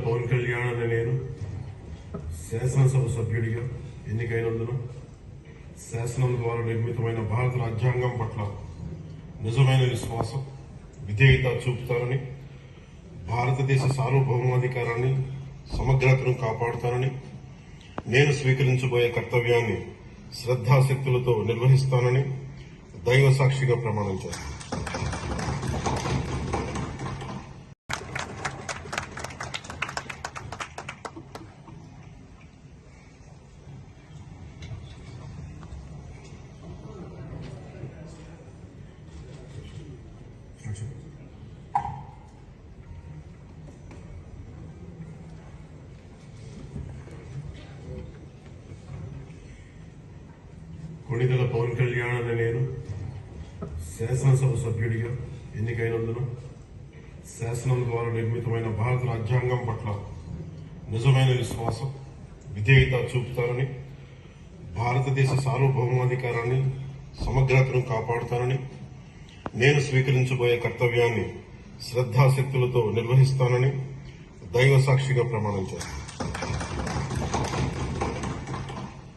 పవన్ కళ్యాణ్ అనే నేను శాసనసభ సభ్యుడిగా ఎన్నికైనందున శాసనం ద్వారా నిర్మితమైన భారత రాజ్యాంగం పట్ల నిజమైన విశ్వాసం, విధేయత చూపుతారని, భారతదేశ సార్వభౌమాధికారాన్ని, సమగ్రతను కాపాడుతానని, నేను స్వీకరించబోయే కర్తవ్యాన్ని శ్రద్ధాశక్తులతో నిర్వహిస్తానని దైవ సాక్షిగా ప్రమాణం చేస్తాను. కొణిదెల పవన్ కళ్యాణ్ అనే నేను శాసనసభ సభ్యుడిగా ఎన్నికైనందున శాసనం ద్వారా నిర్మితమైన భారత రాజ్యాంగం పట్ల నిజమైన విశ్వాసం, విధేయత చూపుతారని, భారతదేశ సార్వభౌమాధికారాన్ని, సమగ్రతను కాపాడుతానని, నేను స్వీకరించబోయే కర్తవ్యాన్ని శ్రద్ధాశక్తులతో నిర్వహిస్తానని దైవ సాక్షిగా ప్రమాణం చేస్తాను.